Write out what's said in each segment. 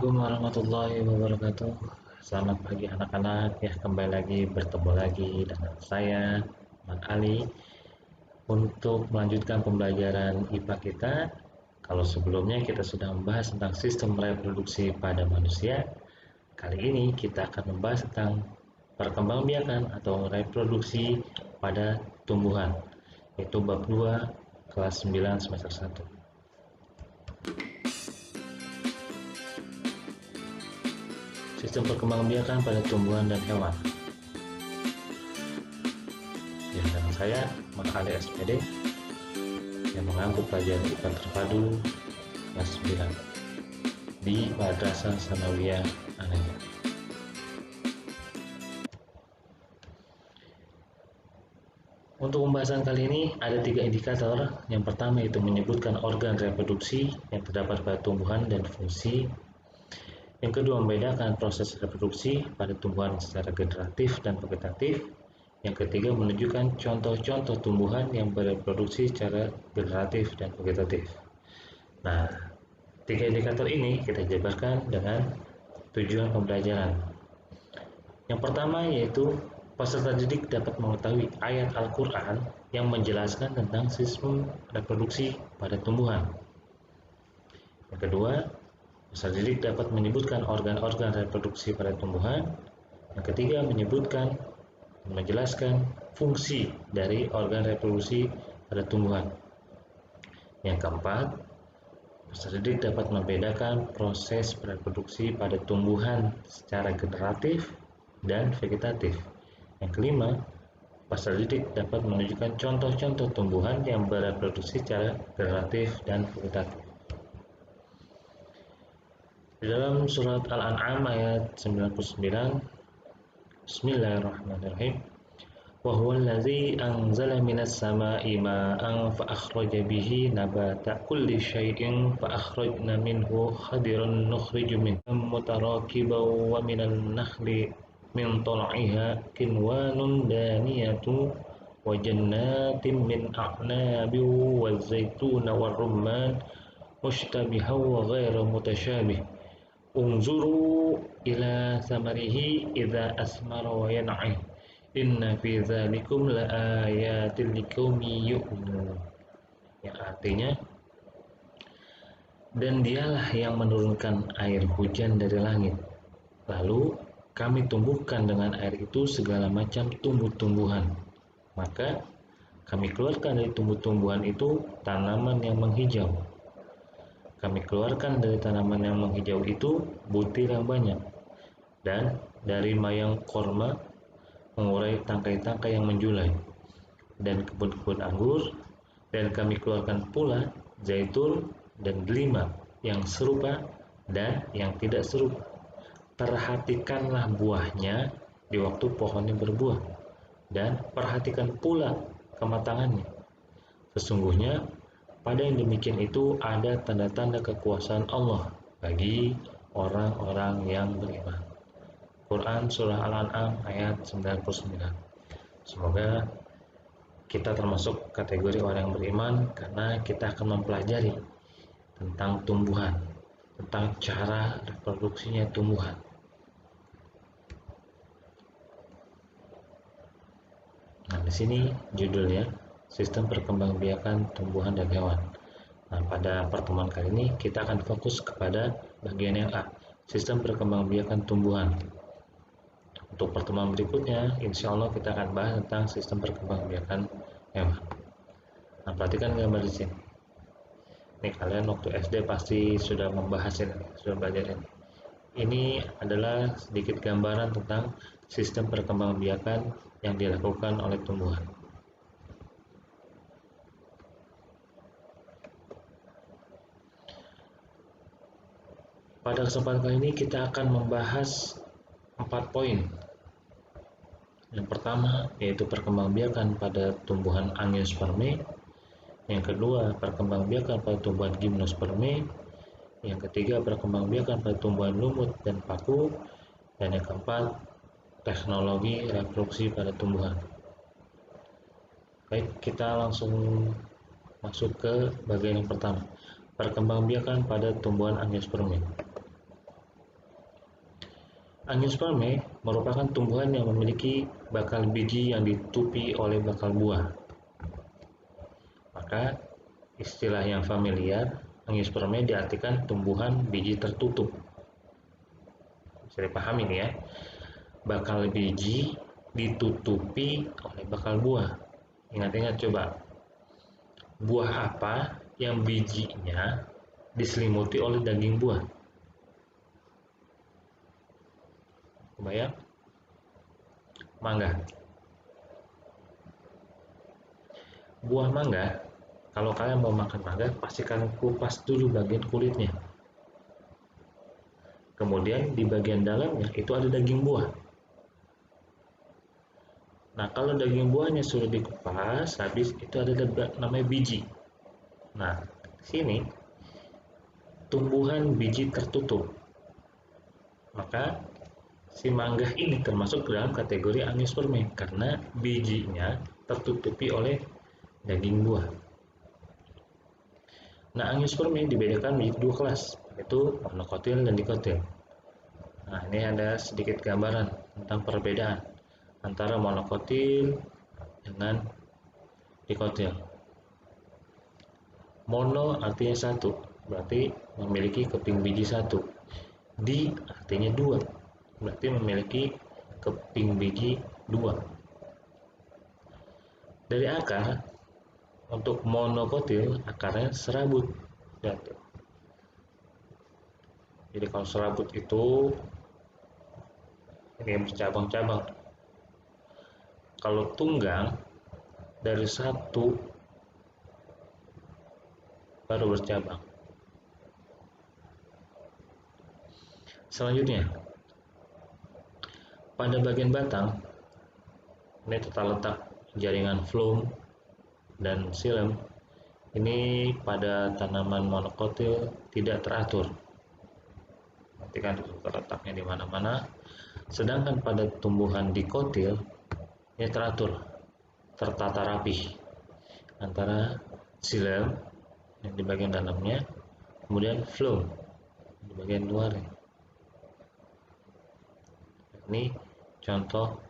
Assalamualaikum warahmatullahi wabarakatuh. Selamat pagi anak-anak ya, kembali lagi bertemu lagi dengan saya Mat Ali untuk melanjutkan pembelajaran IPA kita. Kalau sebelumnya kita sudah membahas tentang sistem reproduksi pada manusia, kali ini kita akan membahas tentang perkembangbiakan atau reproduksi pada tumbuhan, yaitu bab 2 kelas 9 semester 1. Sistem perkembangbiakan pada tumbuhan dan hewan. Ya, dengan saya Mat Ali SPD yang mengampu pelajaran IPA terpadu kelas 9 di Madrasah Sanawiyah Anaya. Untuk pembahasan kali ini ada 3 indikator. Yang pertama itu menyebutkan organ reproduksi yang terdapat pada tumbuhan dan fungsi. Yang kedua, membedakan proses reproduksi pada tumbuhan secara generatif dan vegetatif. Yang ketiga, menunjukkan contoh-contoh tumbuhan yang bereproduksi secara generatif dan vegetatif. Nah, 3 indikator ini kita jabarkan dengan tujuan pembelajaran. Yang pertama yaitu peserta didik dapat mengetahui ayat Al-Quran yang menjelaskan tentang sistem reproduksi pada tumbuhan. Yang kedua, peserta didik dapat menyebutkan organ-organ reproduksi pada tumbuhan. Yang ketiga, menyebutkan dan menjelaskan fungsi dari organ reproduksi pada tumbuhan. Yang keempat, peserta didik dapat membedakan proses reproduksi pada tumbuhan secara generatif dan vegetatif. Yang kelima, peserta didik dapat menunjukkan contoh-contoh tumbuhan yang bereproduksi secara generatif dan vegetatif. Di dalam surat Al-An'am ayat 99, Bismillahirrahmanirrahim. Wa huwa allazi anzala minas sama'i ma'an fa akhraja bihi nabata kulli syai'in fa akhrajna minhu khadiran nukhriju minhu mutarakiban wa minan nakhli min tal'iha kinwanun daniyatu wa jannatin min a'nabin wa zaituna wa rumman mushtabihan wa ghairu mutasyabih. Unzuru ila samarihi idza asmara wa yan'ih inna fi dzalikum laayatil liqaumin yu'minun. Yang artinya, dan dialah yang menurunkan air hujan dari langit, lalu kami tumbuhkan dengan air itu segala macam tumbuh-tumbuhan, maka kami keluarkan dari tumbuh-tumbuhan itu tanaman yang menghijau. Kami keluarkan dari tanaman yang menghijau itu butir yang banyak, dan dari mayang korma mengurai tangkai-tangkai yang menjulai, dan kebun-kebun anggur, dan kami keluarkan pula zaitun dan delima yang serupa dan yang tidak serupa. Perhatikanlah buahnya di waktu pohonnya berbuah, dan perhatikan pula kematangannya. Sesungguhnya pada yang demikian itu ada tanda-tanda kekuasaan Allah bagi orang-orang yang beriman. Quran Surah Al-An'am ayat 99. Semoga kita termasuk kategori orang yang beriman karena kita akan mempelajari tentang tumbuhan, tentang cara reproduksinya tumbuhan. Nah, di sini judulnya Sistem Perkembangbiakan Tumbuhan dan Hewan. Nah, pada pertemuan kali ini kita akan fokus kepada bagian yang A, Sistem Perkembangbiakan Tumbuhan. Untuk pertemuan berikutnya, insya Allah kita akan bahas tentang sistem perkembangbiakan hewan. Nah, perhatikan gambar di sini. Ini kalian waktu SD pasti sudah membahas ini, sudah belajar ini. Ini adalah sedikit gambaran tentang sistem perkembangbiakan yang dilakukan oleh tumbuhan. Pada kesempatan kali ini kita akan membahas 4 poin. Yang pertama yaitu perkembangbiakan pada tumbuhan Angiospermae. Yang kedua, perkembangbiakan pada tumbuhan Gymnospermae. Yang ketiga, perkembangbiakan pada tumbuhan lumut dan paku. Dan yang keempat, teknologi reproduksi pada tumbuhan. Baik, kita langsung masuk ke bagian yang pertama, perkembangbiakan pada tumbuhan Angiospermae. Angiospermae merupakan tumbuhan yang memiliki bakal biji yang ditutupi oleh bakal buah. Maka istilah yang familiar, angiospermae diartikan tumbuhan biji tertutup. Bisa dipahami nih ya, bakal biji ditutupi oleh bakal buah. Ingat-ingat coba, buah apa yang bijinya diselimuti oleh daging buah? Kebayang? Mangga. Buah mangga, kalau kalian mau makan mangga, pasti kalian kupas dulu bagian kulitnya. Kemudian di bagian dalamnya itu ada daging buah. Nah, kalau daging buahnya sudah dikupas, habis itu ada namanya biji. Nah, sini tumbuhan biji tertutup. Maka si mangga ini termasuk dalam kategori angiospermae karena bijinya tertutupi oleh daging buah. Nah, angiospermae dibedakan menjadi dua kelas, yaitu monokotil dan dikotil. Nah, ini ada sedikit gambaran tentang perbedaan antara monokotil dengan dikotil. Mono artinya satu, berarti memiliki keping biji satu. Di artinya dua, berarti memiliki keping biji dua. Dari akar, untuk monokotil akarnya serabut. Jatuh. Jadi kalau serabut itu ini bercabang-cabang. Kalau tunggang dari satu baru bercabang. Selanjutnya, pada bagian batang, ini tata letak jaringan phloem dan xilem. Ini pada tanaman monokotil tidak teratur. Perhatikan letaknya di mana-mana. Sedangkan pada tumbuhan dikotil, ini teratur, tertata rapi antara xilem yang di bagian dalamnya, kemudian phloem di bagian luarnya. Ini contoh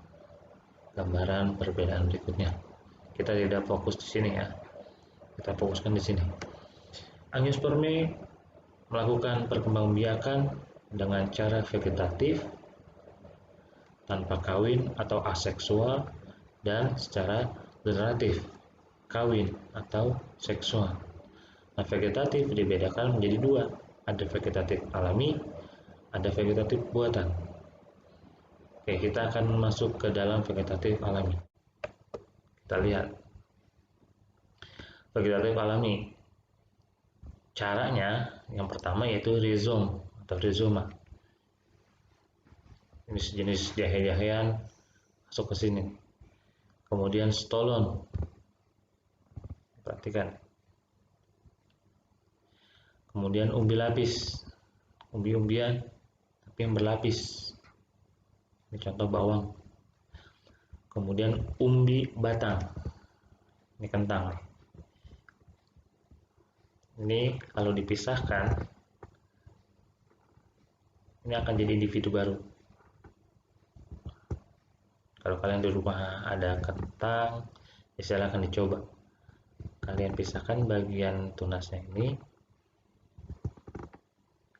gambaran perbedaan berikutnya. Kita tidak fokus di sini ya. Kita fokuskan di sini. Angiospermae melakukan perkembangbiakan dengan cara vegetatif, tanpa kawin atau aseksual, dan secara generatif, kawin atau seksual. Nah, vegetatif dibedakan menjadi dua, ada vegetatif alami, ada vegetatif buatan. Oke, kita akan masuk ke dalam vegetatif alami. Kita lihat vegetatif alami. Caranya yang pertama yaitu rizom atau rizoma. Ini sejenis jahe-jahean masuk ke sini. Kemudian stolon. Perhatikan. Kemudian umbi lapis. Umbi-umbian tapi yang berlapis. Ini contoh bawang. Kemudian umbi batang. Ini kentang. Ini kalau dipisahkan, ini akan jadi individu baru. Kalau kalian di rumah ada kentang, ya silahkan dicoba. Kalian pisahkan bagian tunasnya ini,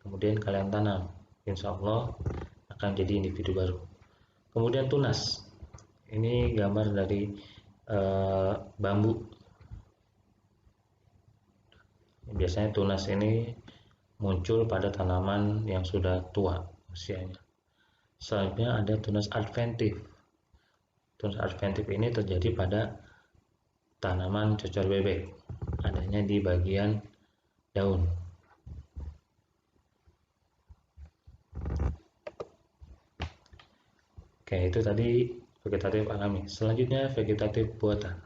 kemudian kalian tanam. Insya Allah akan jadi individu baru. Kemudian tunas. Ini gambar dari bambu. Biasanya tunas ini muncul pada tanaman yang sudah tua usianya. Selanjutnya ada tunas adventif. Tunas adventif ini terjadi pada tanaman cocor bebek, adanya di bagian daun. Oke, itu tadi vegetatif alami. Selanjutnya vegetatif buatan.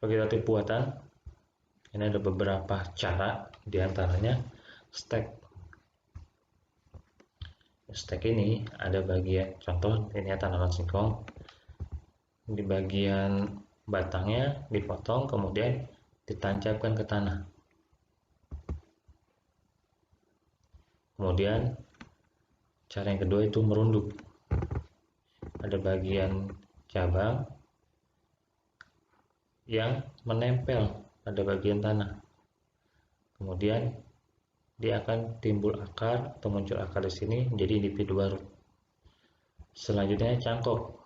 Vegetatif buatan ini ada beberapa cara, diantaranya stek. Stek ini ada bagian, contoh ini tanaman singkong, di bagian batangnya dipotong kemudian ditancapkan ke tanah. Kemudian Cara yang kedua itu merunduk. Ada bagian cabang yang menempel pada bagian tanah. Kemudian dia akan timbul akar atau muncul akar di sini menjadi individu baru. Selanjutnya cangkok.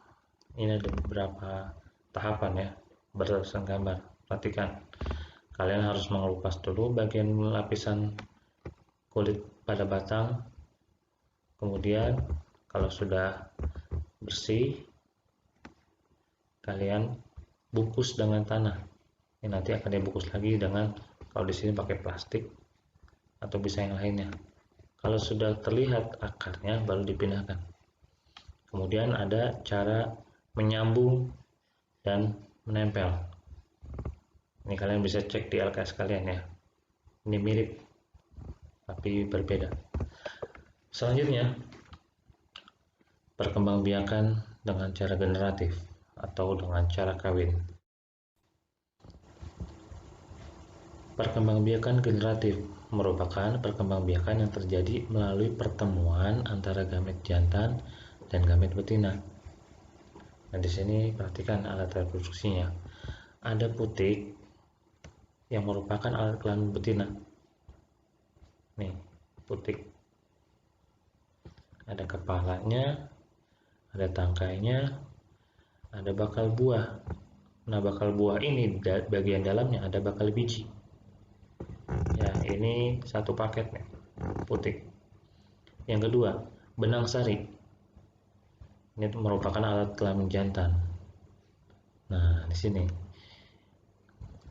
Ini ada beberapa tahapan ya, berdasarkan gambar. Perhatikan, kalian harus mengelupas dulu bagian lapisan kulit pada batang. Kemudian kalau sudah bersih, kalian bungkus dengan tanah. Ini nanti akan dibungkus lagi dengan, kalau di sini pakai plastik atau bisa yang lainnya. Kalau sudah terlihat akarnya baru dipindahkan. Kemudian ada cara menyambung dan menempel. Ini kalian bisa cek di LKS kalian ya. Ini mirip tapi berbeda. Selanjutnya, perkembangbiakan dengan cara generatif atau dengan cara kawin. Perkembangbiakan generatif merupakan perkembangbiakan yang terjadi melalui pertemuan antara gamet jantan dan gamet betina. Nah, di sini perhatikan alat reproduksinya. Ada putik yang merupakan alat kelamin betina. Nih, putik. Ada kepalanya, ada tangkainya, ada bakal buah. Nah, bakal buah ini bagian dalamnya ada bakal biji. Ya, ini satu paket nih, putik. Yang kedua, benang sari. Ini merupakan alat kelamin jantan. Nah, di sini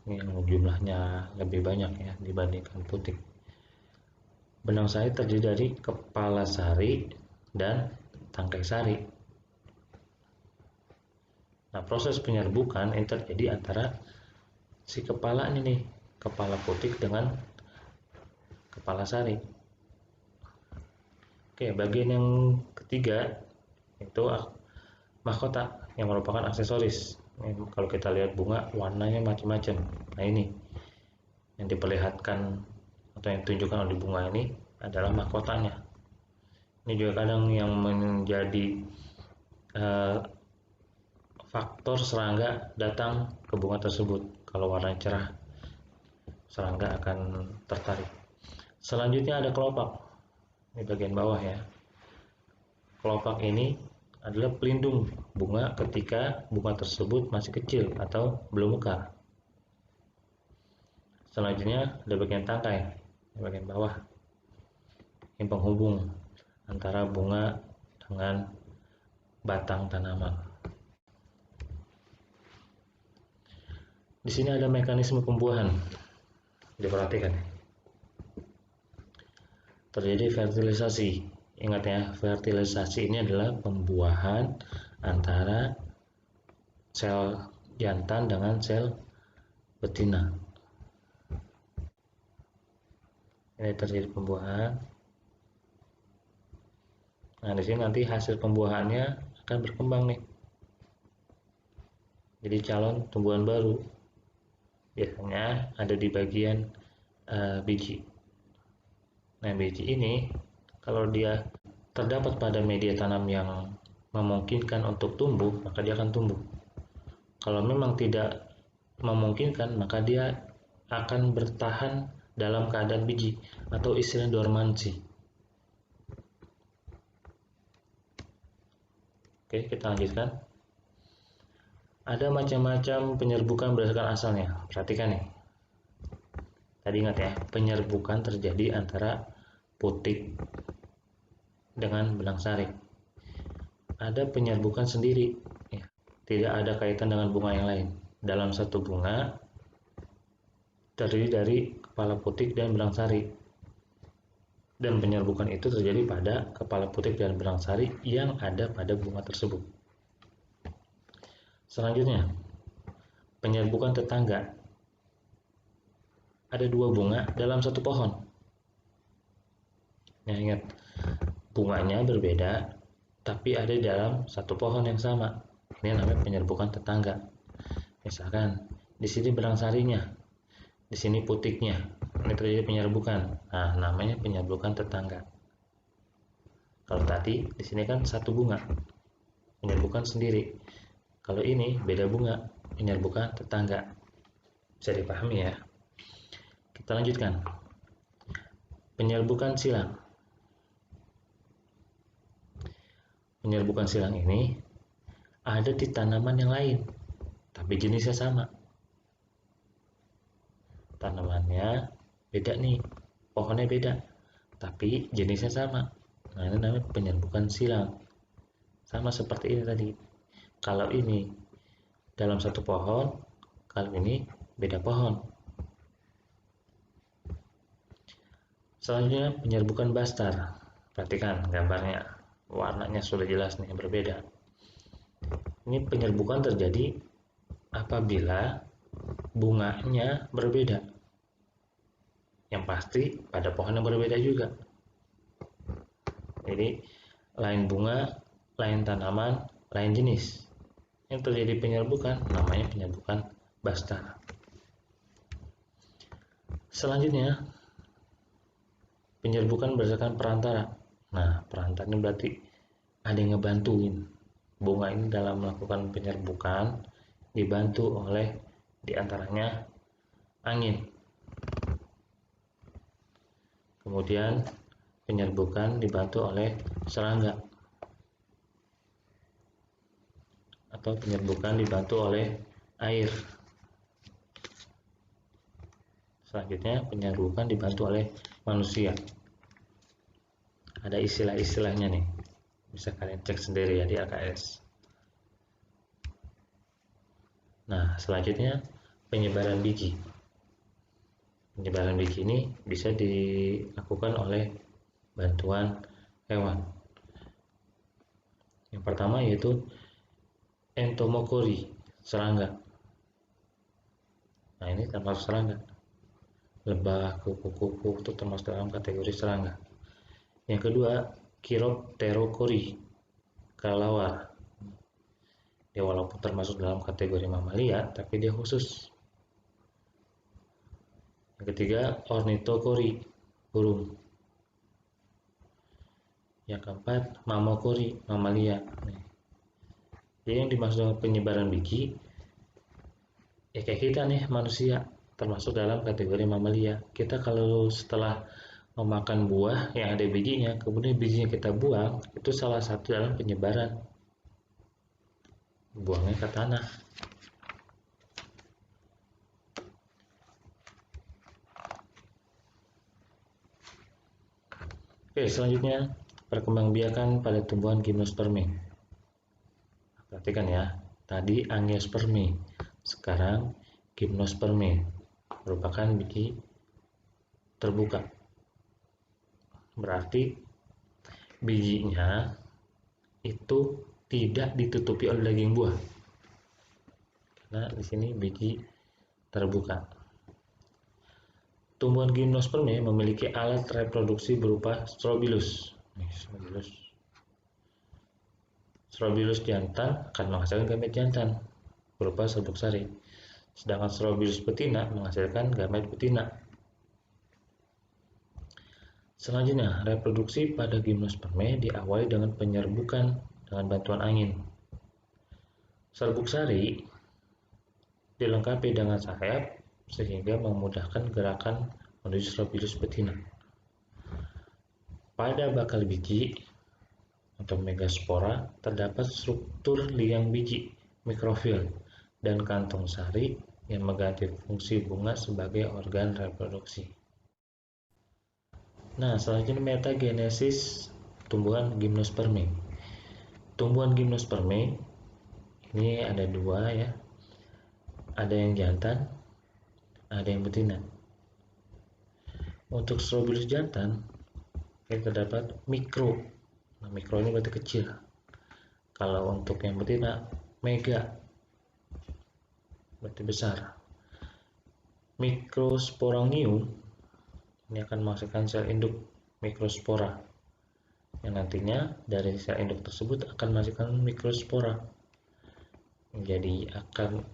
ini jumlahnya lebih banyak ya dibandingkan putik. Benang sari terdiri dari kepala sari dan tangkai sari. Nah, proses penyerbukan ini terjadi antara si kepala ini nih, kepala putik dengan kepala sari. Oke, bagian yang ketiga itu mahkota yang merupakan aksesoris. Ini kalau kita lihat bunga warnanya macam-macam. Nah, ini yang diperlihatkan atau yang ditunjukkan oleh bunga ini adalah mahkotanya. Ini juga kadang yang menjadi faktor serangga datang ke bunga tersebut. Kalau warnanya cerah, serangga akan tertarik. Selanjutnya ada kelopak. Ini bagian bawah ya. Kelopak ini adalah pelindung bunga ketika bunga tersebut masih kecil atau belum mekar. Selanjutnya ada bagian tangkai, bagian bawah. Ini penghubung antara bunga dengan batang tanaman. Di sini ada mekanisme pembuahan. Diperhatikan. Terjadi fertilisasi. Ingat ya, fertilisasi ini adalah pembuahan antara sel jantan dengan sel betina. Ini terjadi pembuahan. Nah, di sini nanti hasil pembuahannya akan berkembang nih. Jadi calon tumbuhan baru. Biasanya ada di bagian biji. Nah, biji ini kalau dia terdapat pada media tanam yang memungkinkan untuk tumbuh, maka dia akan tumbuh. Kalau memang tidak memungkinkan, maka dia akan bertahan dalam keadaan biji atau istilah dormansi. Oke, kita lanjutkan. Ada macam-macam penyerbukan berdasarkan asalnya. Perhatikan nih. Tadi ingat ya, penyerbukan terjadi antara putik dengan benang sari. Ada penyerbukan sendiri, ya. Tidak ada kaitan dengan bunga yang lain. Dalam satu bunga terdiri dari kepala putik dan benang sari. Dan penyerbukan itu terjadi pada kepala putik dan benang sari yang ada pada bunga tersebut. Selanjutnya, penyerbukan tetangga. Ada dua bunga dalam satu pohon. Nah, ingat, bunganya berbeda, tapi ada dalam satu pohon yang sama. Ini namanya penyerbukan tetangga. Misalkan, di sini benang sarinya, di sini putiknya. Ini terjadi penyerbukan. Nah, namanya penyerbukan tetangga. Kalau tadi di sini kan satu bunga, menyerbukan sendiri. Kalau ini beda bunga, menyerbukan tetangga. Bisa dipahami ya. Kita lanjutkan. Penyerbukan silang. Penyerbukan silang ini ada di tanaman yang lain, tapi jenisnya sama. Tanamannya beda nih, pohonnya beda, tapi jenisnya sama. Nah, ini namanya penyerbukan silang. Sama seperti ini tadi. Kalau ini dalam satu pohon, kalau ini beda pohon. Selanjutnya penyerbukan bastar. Perhatikan gambarnya, warnanya sudah jelas nih berbeda. Ini penyerbukan terjadi apabila bunganya berbeda. Yang pasti pada pohon yang berbeda juga. Jadi lain bunga, lain tanaman, lain jenis. Yang terjadi penyerbukan namanya penyerbukan bastar. Selanjutnya penyerbukan berdasarkan perantara. Nah, perantara ini berarti ada yang ngebantuin bunga ini dalam melakukan penyerbukan, dibantu oleh diantaranya angin. Kemudian penyerbukan dibantu oleh serangga, atau penyerbukan dibantu oleh air. Selanjutnya penyerbukan dibantu oleh manusia. Ada istilah-istilahnya nih, bisa kalian cek sendiri ya di AKS. Nah, selanjutnya penyebaran biji. Penyebaran biji ini bisa dilakukan oleh bantuan hewan. Yang pertama yaitu entomokori, serangga. Nah, ini termasuk serangga. Lebah, kupu-kupu itu termasuk dalam kategori serangga. Yang kedua, chiropterocori, kelelawar. Dia walaupun termasuk dalam kategori mamalia, tapi dia khusus. Yang ketiga, ornithocori, burung. Yang keempat, mammocori, mamalia. Jadi yang dimaksud dengan penyebaran biji, ya kayak kita nih manusia, termasuk dalam kategori mamalia. Kita kalau setelah memakan buah yang ada bijinya, kemudian bijinya kita buang, itu salah satu dalam penyebaran. Buangnya ke tanah. Oke, selanjutnya perkembangbiakan pada tumbuhan gimnospermi. Perhatikan ya, tadi angiospermi, sekarang gimnospermi, merupakan biji terbuka. Berarti bijinya itu tidak ditutupi oleh daging buah, karena di sini biji terbuka. Tumbuhan gimnospermi memiliki alat reproduksi berupa strobilus. Strobilus jantan akan menghasilkan gamet jantan berupa serbuk sari, sedangkan strobilus betina menghasilkan gamet betina. Selanjutnya, reproduksi pada gimnospermi diawali dengan penyerbukan dengan bantuan angin. Serbuk sari dilengkapi dengan sayap sehingga memudahkan gerakan menuju strobilus betina. Pada bakal biji atau megaspora terdapat struktur liang biji, mikrofil, dan kantong sari yang mengganti fungsi bunga sebagai organ reproduksi. Nah, selanjutnya metagenesis tumbuhan gimnospermi. Tumbuhan gimnospermi ini ada dua ya, ada yang jantan, ada yang betina. Untuk strobilus jantan ini terdapat mikro. Nah, mikro ini berarti kecil. Kalau untuk yang betina mega, berarti besar. Mikrosporangium ini akan menghasilkan sel induk mikrospora, yang nantinya dari sel induk tersebut akan menghasilkan mikrospora. Jadi akan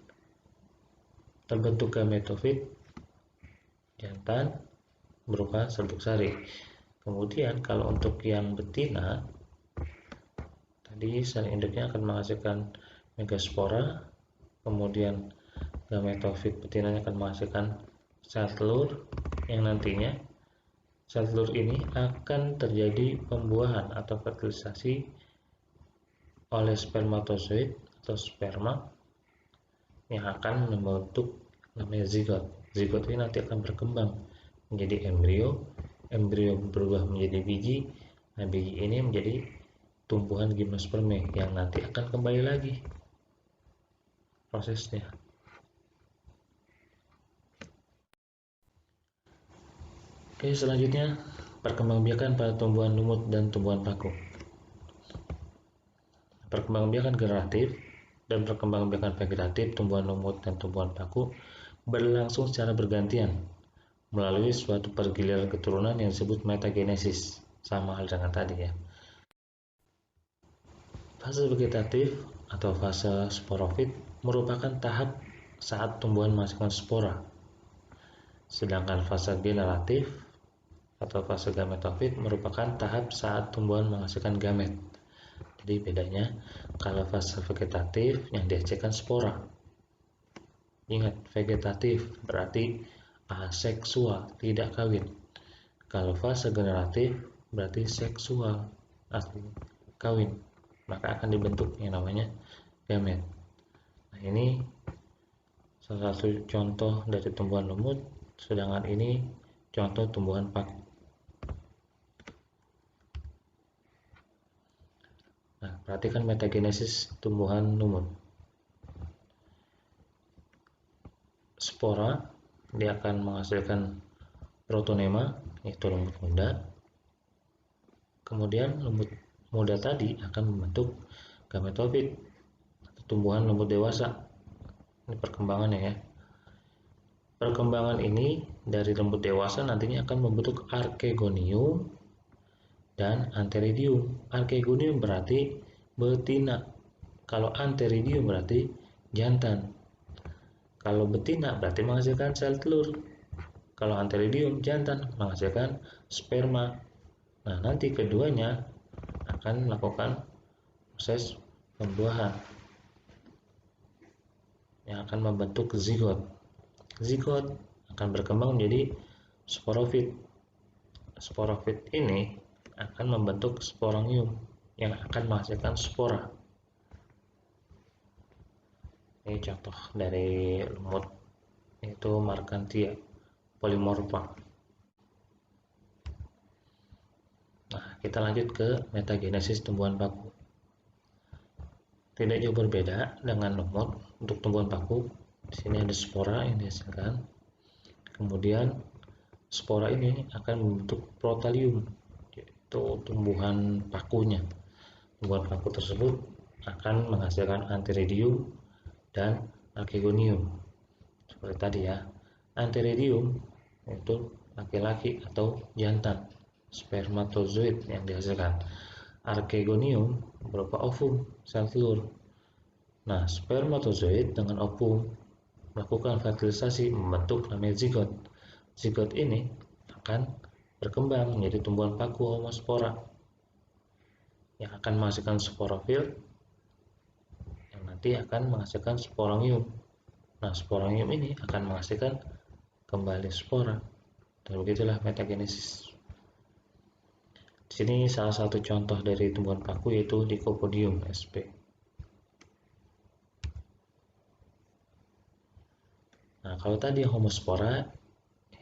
terbentuk gametofit jantan berupa serbuk sari. Kemudian kalau untuk yang betina Jadi sel induknya akan menghasilkan megaspora, kemudian gametofit betinanya akan menghasilkan sel telur, yang nantinya sel telur ini akan terjadi pembuahan atau fertilisasi oleh spermatozoid atau sperma yang akan membentuk namanya zigot. Zigot ini nanti akan berkembang menjadi embrio, embrio berubah menjadi biji, nah biji ini menjadi tumbuhan gimnosperme yang nanti akan kembali lagi prosesnya. Oke, selanjutnya perkembangbiakan pada tumbuhan lumut dan tumbuhan paku. Perkembangbiakan generatif dan perkembangbiakan vegetatif tumbuhan lumut dan tumbuhan paku berlangsung secara bergantian melalui suatu pergiliran keturunan yang disebut metagenesis, sama hal dengan tadi ya. Fase vegetatif atau fase sporofit merupakan tahap saat tumbuhan menghasilkan spora, sedangkan fase generatif atau fase gametofit merupakan tahap saat tumbuhan menghasilkan gamet. Jadi bedanya, kalau fase vegetatif yang dihasilkan spora. Ingat, vegetatif berarti aseksual, tidak kawin. Kalau fase generatif berarti seksual, artinya kawin, maka akan dibentuk yang namanya gamet. Nah, ini salah satu contoh dari tumbuhan lumut, sedangkan ini contoh tumbuhan paku. Nah, perhatikan metagenesis tumbuhan lumut. Spora, dia akan menghasilkan protonema, yaitu lumut muda. Kemudian lumut muda tadi akan membentuk gametofit, tumbuhan lumut dewasa. Ini perkembangannya ya. Perkembangan ini dari lumut dewasa nantinya akan membentuk archegonium dan antheridium. Archegonium berarti betina, kalau antheridium berarti jantan. Kalau betina berarti menghasilkan sel telur, kalau antheridium jantan menghasilkan sperma. Nah, nanti keduanya akan melakukan proses pembuahan yang akan membentuk zigot. Zigot akan berkembang menjadi sporofit. Sporofit ini akan membentuk sporangium yang akan menghasilkan spora. Ini contoh dari lumut, yaitu Marchantia polymorpha. Nah, kita lanjut ke metagenesis tumbuhan paku. Tidak jauh berbeda dengan lumut. Untuk tumbuhan paku, di sini ada spora yang dihasilkan. Kemudian spora ini akan membentuk protalium, yaitu tumbuhan pakunya. Tumbuhan paku tersebut akan menghasilkan antheridium dan archegonium. Seperti tadi ya, antheridium itu laki-laki atau jantan, spermatozoid yang dihasilkan. Archegonium berupa ovum, sel telur. Nah, spermatozoid dengan ovum melakukan fertilisasi membentuk namanya zigot. Zigot ini akan berkembang menjadi tumbuhan paku homospora yang akan menghasilkan sporofil yang nanti akan menghasilkan sporangium. Nah, sporangium ini akan menghasilkan kembali spora. Dan begitulah metagenesis. Di sini salah satu contoh dari tumbuhan paku yaitu Lycopodium sp. Nah, kalau tadi homospora,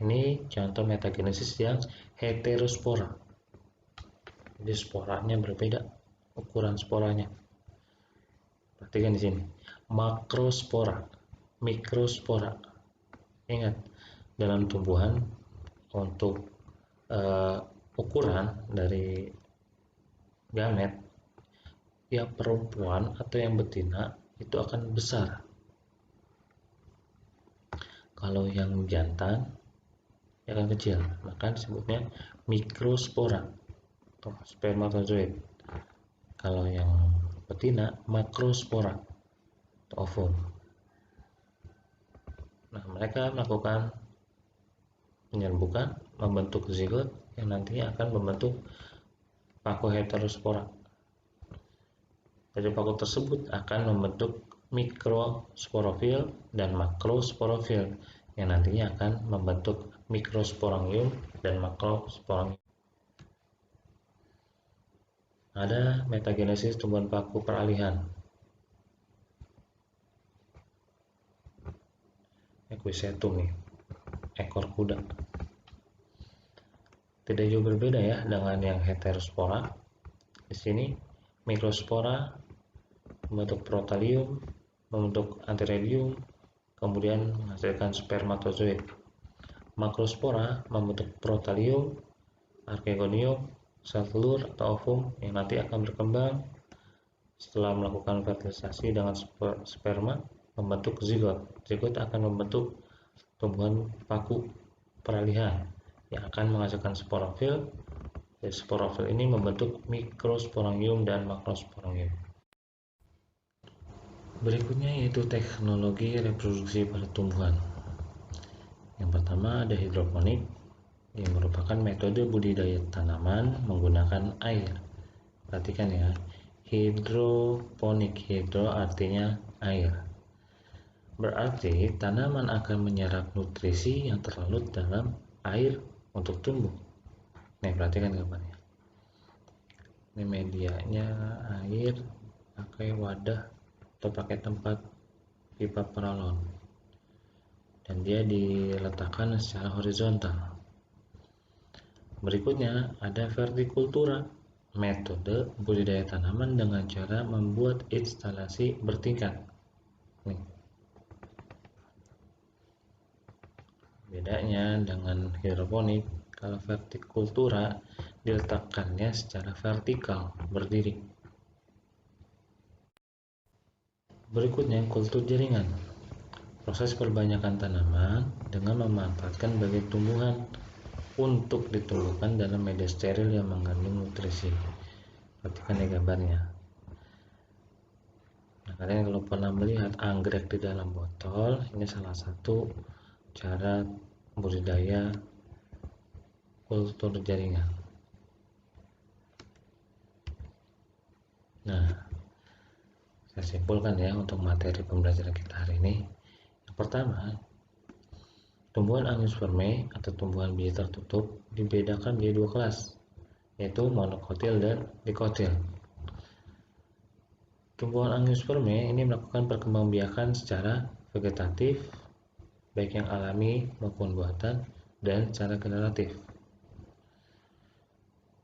ini contoh metagenesis yang heterospora. Jadi sporanya berbeda, ukuran sporanya. Perhatikan di sini, makrospora, mikrospora. Ingat, dalam tumbuhan untuk ukuran dari gamet, yang perempuan atau yang betina itu akan besar. Kalau yang jantan akan kecil, maka disebutnya mikrospora atau spermatozoid. Kalau yang betina makrospora atau ovum. Nah, mereka melakukan penyerbukan, membentuk zigot yang nantinya akan membentuk paku heterospora. Dari paku tersebut akan membentuk mikrosporofil dan makrosporofil yang nantinya akan membentuk mikrosporangium dan makrosporangium. Ada metagenesis tumbuhan paku peralihan. Equisetum nih, ekor kuda. Tidak jauh berbeda ya dengan yang heterospora. Di sini mikrospora membentuk protalium, membentuk antiradium, kemudian menghasilkan spermatozoid. Makrospora membentuk protalium, archegonium, sel telur atau ovum yang nanti akan berkembang setelah melakukan fertilisasi dengan sperma membentuk zigot. Zigot akan membentuk tumbuhan paku peralihan yang akan menghasilkan sporofil. Sporofil ini membentuk mikrosporangium dan makrosporangium. Berikutnya yaitu teknologi reproduksi pada tumbuhan. Yang pertama ada hidroponik, yang merupakan metode budidaya tanaman menggunakan air. Perhatikan ya, hidroponik, hidro artinya air. Berarti tanaman akan menyerap nutrisi yang terlarut dalam air untuk tumbuh. Nih, perhatikan gambarnya. Ini medianya air, pakai wadah atau pakai tempat pipa paralon. Dan dia diletakkan secara horizontal. Berikutnya ada vertikultura, metode budidaya tanaman dengan cara membuat instalasi bertingkat. Nih. Bedanya dengan hidroponik, kalau vertikultura diletakkannya secara vertikal, berdiri. Berikutnya kultur jaringan, proses perbanyakan tanaman dengan memanfaatkan bagian tumbuhan untuk ditumbuhkan dalam media steril yang mengandung nutrisi. Perhatikan ya gambarnya. Nah, kalian kalau pernah melihat anggrek di dalam botol, ini salah satu cara budidaya kultur jaringan. Nah, saya simpulkan ya untuk materi pembelajaran kita hari ini. Yang pertama, tumbuhan angiospermae atau tumbuhan biji tertutup dibedakan menjadi dua kelas, yaitu monokotil dan dikotil. Tumbuhan angiospermae ini melakukan perkembangbiakan secara vegetatif, baik yang alami maupun buatan, dan secara generatif.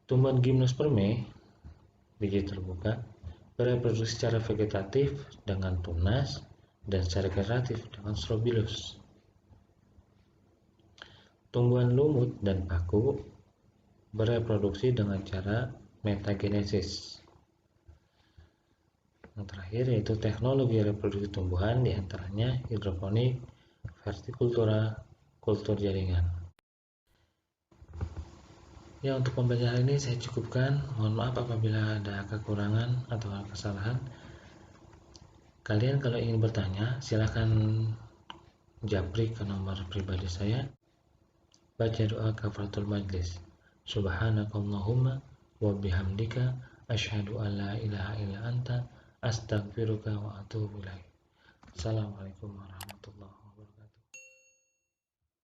Tumbuhan gimnospermae, biji terbuka, bereproduksi secara vegetatif dengan tunas dan secara generatif dengan strobilus. Tumbuhan lumut dan paku bereproduksi dengan cara metagenesis. Yang terakhir yaitu teknologi reproduksi tumbuhan, diantaranya hidroponik, vertikultura, kultur jaringan. Ya, untuk pembelajaran ini saya cukupkan. Mohon maaf apabila ada kekurangan atau kesalahan. Kalian kalau ingin bertanya, silakan japri ke nomor pribadi saya. Baca doa kafaratul majlis. Subhanakallahumma wa bihamdika asyhadu an la ilaha illa anta astaghfiruka wa atubu ilaik. Assalamualaikum warahmatullahi wabarakatuh.